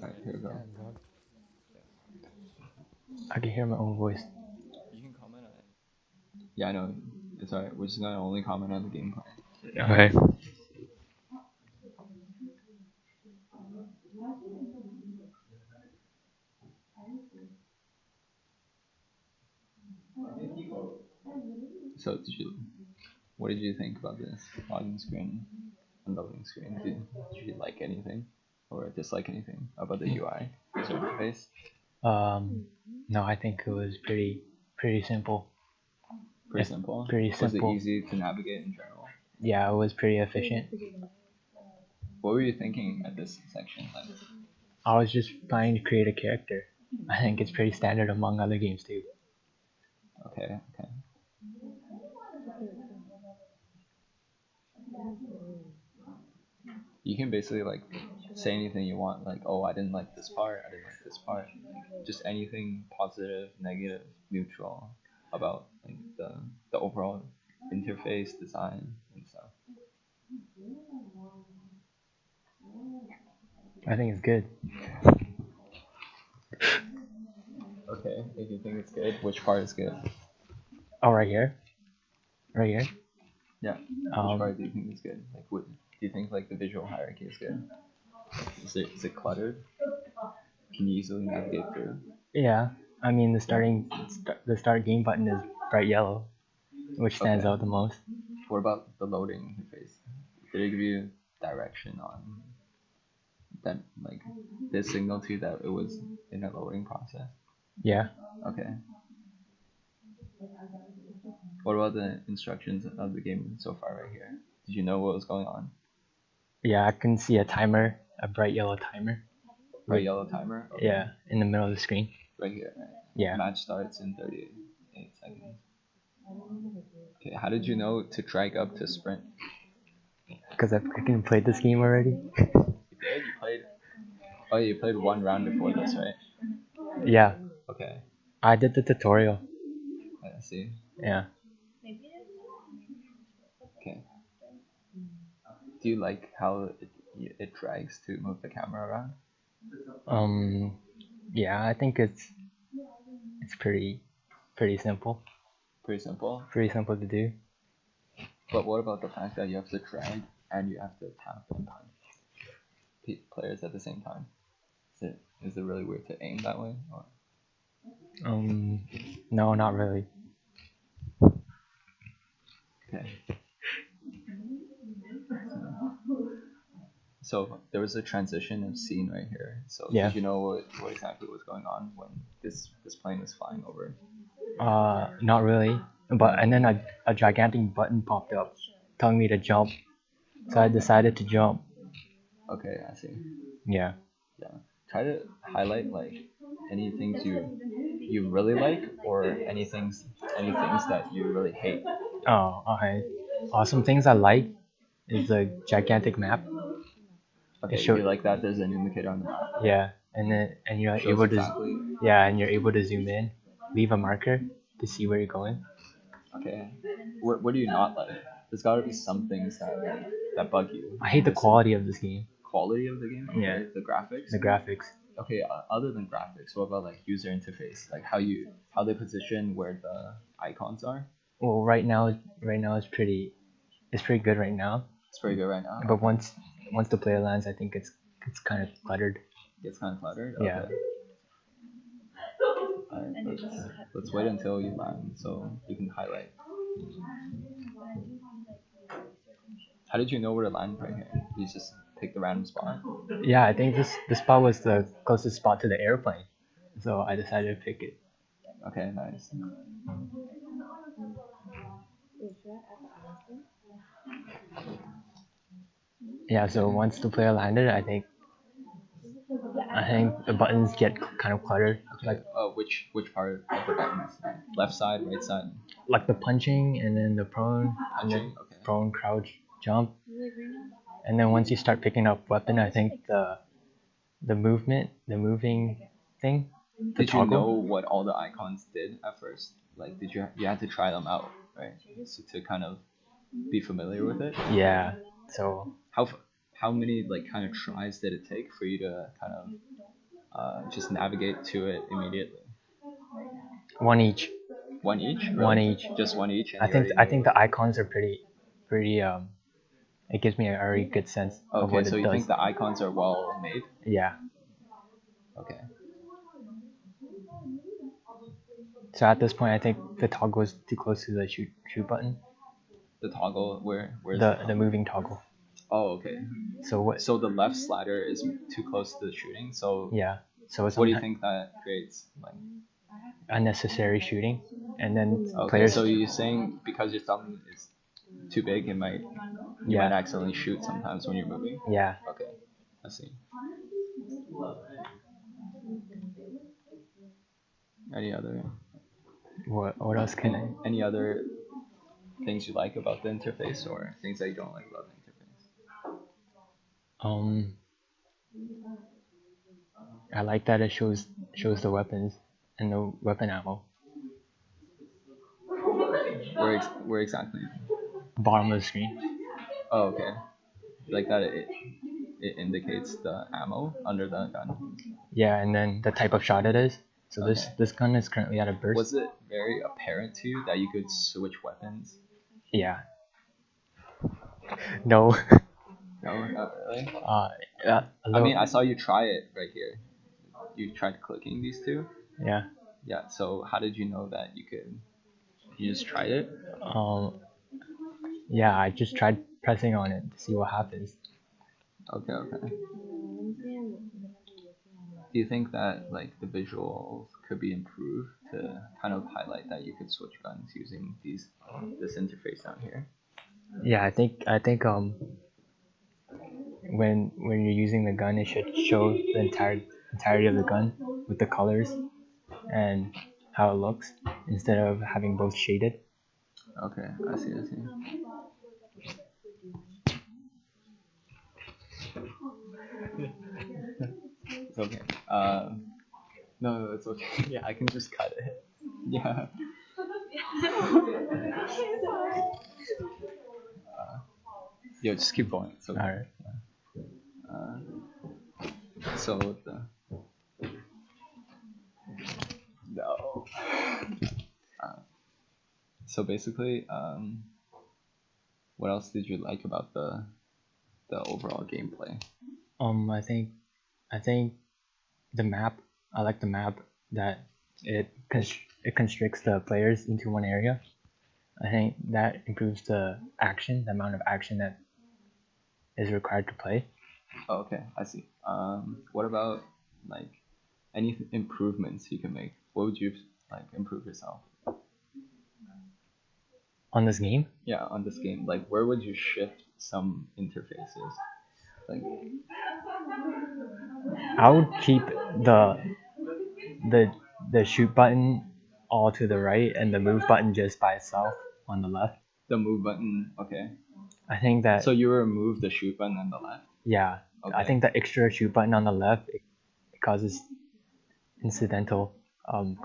Alright, here we go. Yeah, vlog. I can hear my own voice. You can comment on it. Yeah, I know. It's alright. We're just gonna only comment on the gameplay. Okay. So, what did you think about this login screen and loading screen? Did you like anything or dislike anything about the UI user interface? No, I think it was pretty simple. Pretty simple. Pretty Was it simple. easy to navigate in general? Yeah, it was pretty efficient. What were you thinking at this section? Like, I was just planning to create a character. I think it's pretty standard among other games too. okay. You can basically like say anything you want. Like, oh, I didn't like this part. I didn't like this part. Like, just anything positive, negative, neutral about like the overall interface design and stuff. I think it's good. Okay, if you think it's good, which part is good? Oh, right here. Right here. Yeah. Which part do you think is good? Like, what do you think? Like the visual hierarchy is good? Is it cluttered? Can you easily navigate through? Yeah. I mean, the start game button is bright yellow, which stands Okay. out the most. What about the loading interface? Did it give you direction on that? Like, did it signal to you that it was in a loading process? Yeah. Okay. What about the instructions of the game so far right here? Did you know what was going on? Yeah, I can see a timer, a bright yellow timer. Bright yellow timer? Okay. Yeah, in the middle of the screen. Right here, right? Yeah. Match starts in 38 seconds. Okay, how did you know to drag up to sprint? Because I've freaking played this game already. You did? You played? Oh, you played one round before this, right? Yeah, Okay, I did the tutorial. I see. Yeah. Okay. Do you like how it drags to move the camera around? Yeah, I think it's pretty simple. Pretty simple. Pretty simple to do. But what about the fact that you have to drag and you have to tap and punch players at the same time? Is it really weird to aim that way? Or? No, not really. Okay. So there was a transition of scene right here. So Yeah. did you know what exactly was going on when this plane was flying over? Not really. But and then a gigantic button popped up, telling me to jump. So I decided to jump. Okay, I see. Yeah. Yeah. Try to highlight like any things you really like or any things that you really hate. Oh, okay. Some things I like is the gigantic map. Okay, It show- you like that there's an indicator on the map. Yeah, and you're Shows able to exactly. yeah, and you're able to zoom in, leave a marker to see where you're going. Okay. What do you not like? There's gotta be some things that bug you. I hate the quality of this game. Quality of the game? Yeah. Okay, the graphics? The graphics. Okay, other than graphics, what about like user interface? Like how they position where the icons are? Well, right now it's pretty good right now. It's pretty good right now. But once the player lands, I think it's kind of cluttered. It's kind of cluttered? Yeah. Okay. Alright, let's wait until you land so you can highlight. How did you know where to land right here? You just pick the random spot? Yeah, I think this spot was the closest spot to the airplane, so I decided to pick it. Okay, nice. Yeah, so once the player landed, I think the buttons get kind of cluttered, Okay. Which part of the buttons? Left side, right side? like the punching and then the prone, and then Punching? Okay. prone, crouch, jump, and then once you start picking up weapon, I think the moving thing, the Did you toggle. know what all the icons did at first? Like, did you had to try them out, right? So to kind of be familiar with it. Yeah. So how many like kind of tries did it take for you to kind of just navigate to it immediately? One each. One each? One Really? each. Just one each? And I you think already knew the icons are pretty it gives me a very good sense of Okay, what so it you does. think the icons are well made? Yeah. Okay. So at this point, I think the toggle is too close to the shoot button. The toggle, where's The moving toggle. Oh, okay. So what? So the left slider is too close to the shooting. So Yeah. So what do you think that creates? Like, unnecessary shooting, and then okay, players. so you're saying because your thumb is too big, you might accidentally shoot sometimes when you're moving. Yeah. Okay, I see. Any other? What else can I? Any other things you like about the interface, or things that you don't like about the interface? I like that it shows the weapons and the weapon ammo. Where exactly? Bottom of the screen. Oh, okay. Like that it indicates the ammo under the gun. Yeah, and then the type of shot it is. So Okay. this gun is currently at a burst. Was it very apparent to you that you could switch weapons? Yeah. No. No, not really. I mean, I saw you try it right here. You tried clicking these two. Yeah. Yeah. So how did you know that you could? You just tried it. Yeah, I just tried pressing on it to see what happens. Okay. Okay. Do you think that like the visuals could be improved to kind of highlight that you could switch guns using this interface down here? Yeah, I think when you're using the gun, it should show the entirety of the gun with the colors and how it looks instead of having both shaded. Okay, I see. It's okay. No, it's okay. Yeah, I can just cut it. Yeah. Yo, just keep going. It's okay. All right. So the no. So basically, what else did you like about the overall gameplay? I think the map. I like the map that it constricts the players into one area. I think that improves the amount of action that is required to play. Oh, okay, I see. What about like any improvements you can make? What would you like improve yourself? On this game? Yeah, on this game. Like, where would you shift some interfaces? Like, I would keep the shoot button all to the right and the move button just by itself on the left. The move button, okay. I think that. So you remove the shoot button on the left? Yeah. Okay. I think the extra shoot button on the left it causes incidental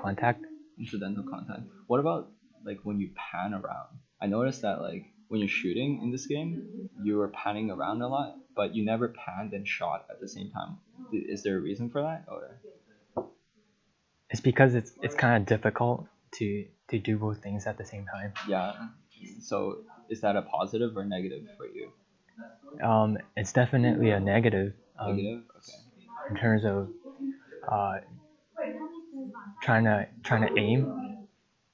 contact. Incidental contact. What about like when you pan around? I noticed that like when you're shooting in this game, you were panning around a lot, but you never panned and shot at the same time. Is there a reason for that, or? It's because it's kind of difficult to do both things at the same time. Yeah. So is that a positive or negative for you? It's definitely a negative. Negative. Okay. In terms of trying to aim.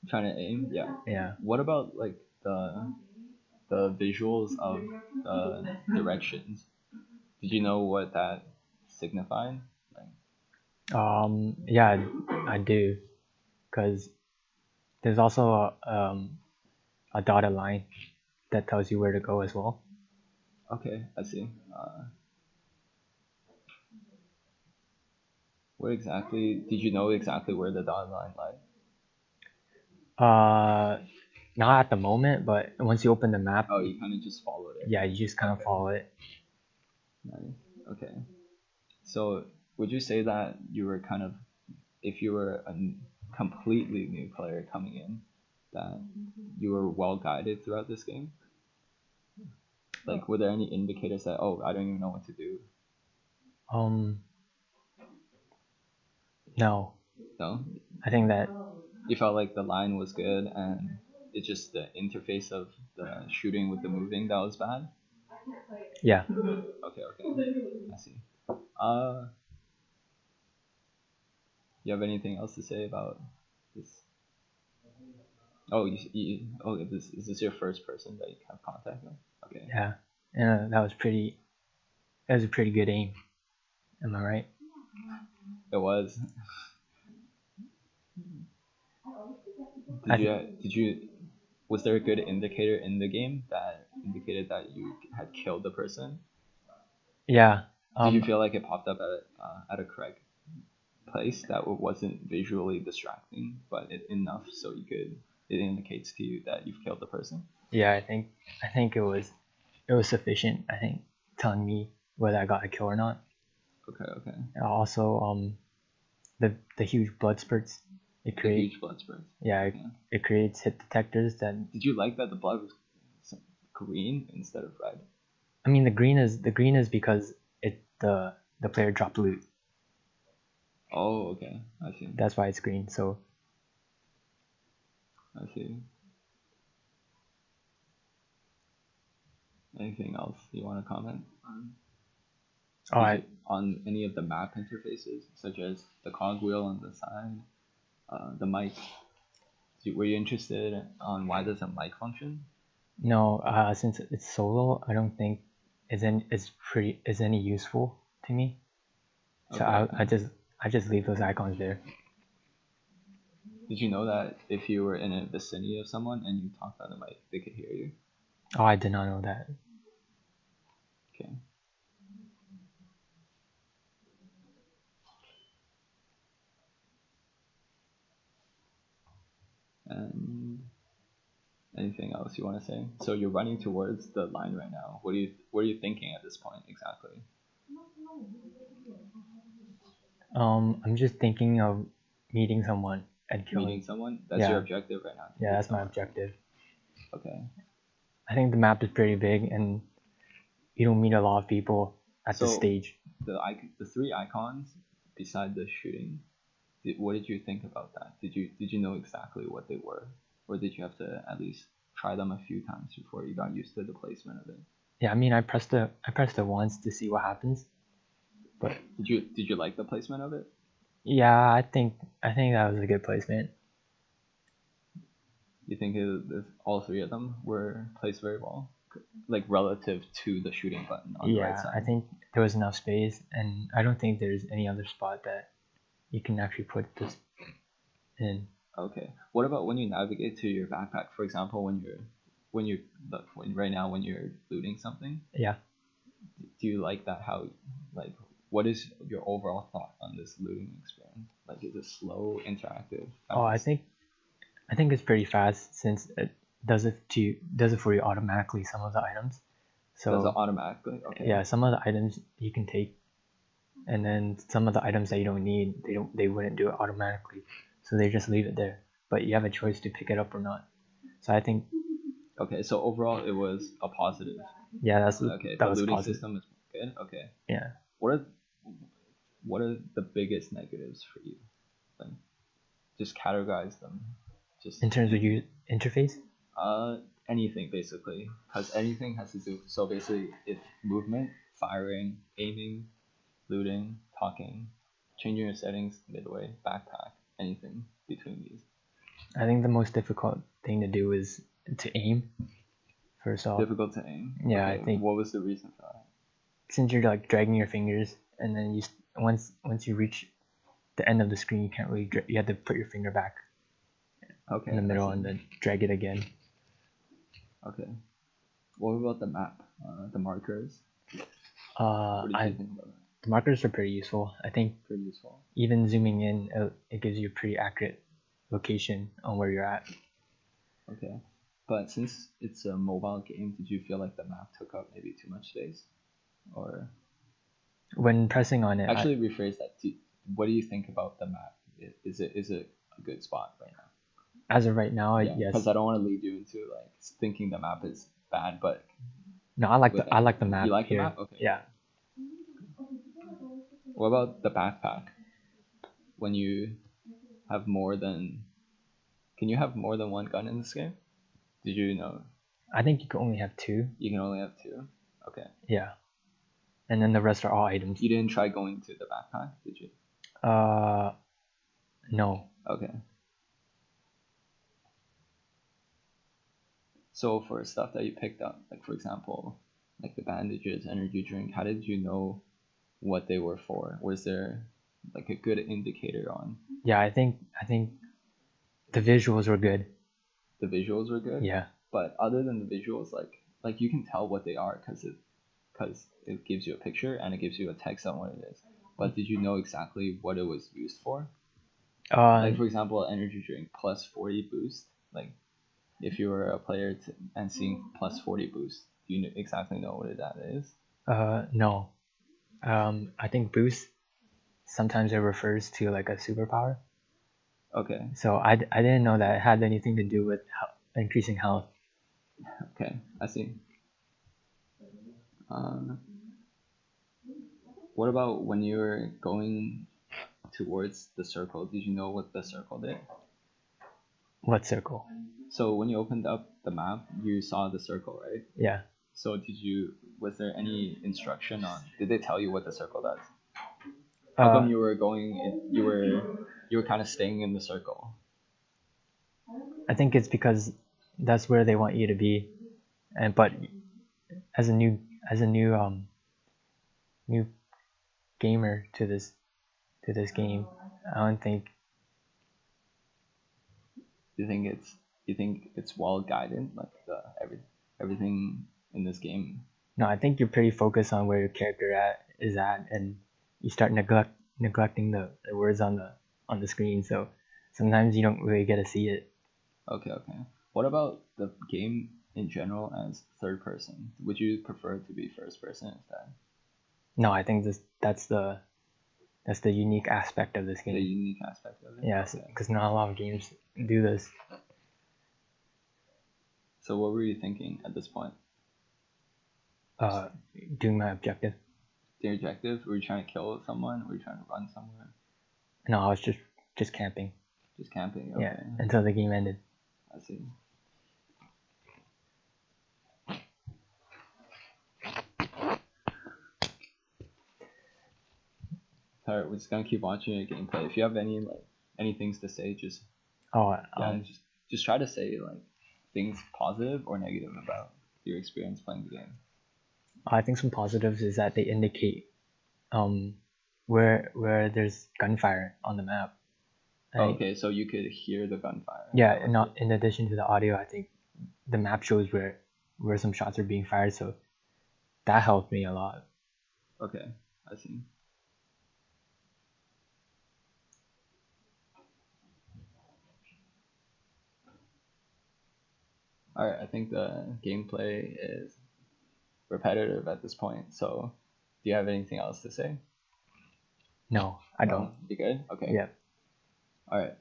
Trying to aim, yeah. Yeah. What about like the visuals of the directions? Did you know what that signified? Yeah, I do, because there's also a dotted line that tells you where to go as well. Okay, I see. What exactly did you know exactly where the dotted line lied? Not at the moment, but once you open the map. Oh, you kind of just followed it. Yeah, you just kind of follow it. Nice. Okay. So would you say that you were kind of, if you were a completely new player coming in, that you were well guided throughout this game? Like, were there any indicators that, oh, I don't even know what to do? No, No, I think that you felt like the line was good, and it's just the interface of the shooting with the moving that was bad. yeah. Okay, I see. You have anything else to say about this? Oh, is this your first person that you have contact with? Okay. Yeah, and that was pretty. That was a pretty good aim. Am I right? It was. Did you was there a good indicator in the game that indicated that you had killed the person? Yeah. Did you feel like it popped up at a correct place that wasn't visually distracting, but enough so it indicates to you that you've killed the person? Yeah, I think it was sufficient. I think telling me whether I got a kill or not. Okay. Also, the huge blood spurts it The creates. huge blood spurts. Yeah, it creates hit detectors that. Did you like that the blood was green instead of red? I mean, the green is because the player dropped loot. Oh, okay. I see. That's why it's green. So. I see. Anything else you want to comment on? On any of the map interfaces, such as the cogwheel on the side, the mic. Were you interested on why does a mic function? No, since it's solo, I don't think is any useful to me. So okay. I just leave those icons there. Did you know that if you were in a vicinity of someone and you talked on the mic, they could hear you? Oh, I did not know that. Okay. And anything else you want to say? So you're running towards the line right now. What are you thinking at this point exactly? I'm just thinking of meeting someone and killing. Meeting someone? That's your objective right now? Yeah, that's my objective. Okay. I think the map is pretty big, and you don't meet a lot of people at the stage. The three icons beside the shooting. What did you think about that? Did you know exactly what they were, or did you have to at least try them a few times before you got used to the placement of it? Yeah, I mean, I pressed it once to see what happens. But did you like the placement of it? Yeah, I think that was a good placement. You think all three of them were placed very well, like relative to the shooting button on the right side? I think there was enough space, and I don't think there's any other spot that you can actually put this in. Okay. What about when you navigate to your backpack? For example, when right now when you're looting something? Yeah. Do you like that? What is your overall thought on this looting experience? Like, is it slow, interactive, fast? Oh, I think it's pretty fast since it does it for you automatically, some of the items. So does it automatically? Okay. Yeah, some of the items you can take, and then some of the items that you don't need, they wouldn't do it automatically, so they just leave it there. But you have a choice to pick it up or not. So I think. Okay, so overall it was a positive. Yeah, that was looting positive. System is good. Okay. Yeah. What are the biggest negatives for you? Like, just categorize them. Just in terms of your interface. Anything basically, because anything has to do. So basically, it's movement, firing, aiming, looting, talking, changing your settings midway, backpack, anything between these. I think the most difficult thing to do is to aim. First off. Difficult to aim. Yeah, okay. I think. What was the reason for that? Since you're like dragging your fingers, and then once you reach the end of the screen, you can't really. You have to put your finger back. Okay. In the middle, and then drag it again. Okay. What about the map? The markers. What do you think about that? The markers are pretty useful. I think. Pretty useful. Even zooming in, it gives you a pretty accurate location on where you're at. Okay. But since it's a mobile game, did you feel like the map took up maybe too much space? Or when pressing on it. Actually, rephrase that. What do you think about the map? Is it a good spot right now? As of right now, yes. Because I don't want to lead you into like thinking the map is bad, but No, I like with I like the map. You like the here. map? Okay. Yeah. What about the backpack? When you have more than, can you have more than one gun in this game? Did you know I think you can only have two. you can only have two? Okay. Yeah. And then the rest are all items. You didn't try going to the backpack, did you? No. Okay. So for stuff that you picked up, like for example, like the bandages, energy drink, how did you know what they were for? Was there like a good indicator on Yeah, I think the visuals were good. the visuals were good? Yeah. But other than the visuals, like you can tell what they are because it gives you a picture and it gives you a text on what it is. But did you know exactly what it was used for? Like for example, energy drink plus 40 boost. Like if you were a player and seeing plus 40 boost, do you exactly know what that is? No. I think boost sometimes it refers to like a superpower. Okay. So I didn't know that it had anything to do with increasing health. Okay, I see. What about when you were going towards the circle? Did you know what the circle did? What circle? So when you opened up the map, you saw the circle, right? Yeah. So was there any instruction on, did they tell you what the circle does? How come you were you were kind of staying in the circle? I think it's because that's where they want you to be, but as a new new gamer to this game, I don't think. You think it's well guided, like everything in this game? No, I think you're pretty focused on where your character is at, and you start neglecting the words on the screen. So sometimes you don't really get to see it. Okay. What about the game in general as third person? Would you prefer it to be first person instead? No, I think that's the unique aspect of this game. The unique aspect of it? Yes, Okay. because not a lot of games do this. So what were you thinking at this point? Doing my objective. The objective? Were you trying to kill someone? Were you trying to run somewhere? No, I was just camping. Just camping? Okay. Yeah, until the game ended. I see. Alright, we're just gonna keep watching your gameplay. If you have any things to say, just just try to say like things positive or negative about your experience playing the game. I think some positives is that they indicate where there's gunfire on the map. Okay, so you could hear the gunfire. Yeah, and not in addition to the audio, I think the map shows where some shots are being fired, so that helped me a lot. Okay, I see. Alright, I think the gameplay is repetitive at this point, so do you have anything else to say? No, I don't. You good? Okay. Yeah. Alright.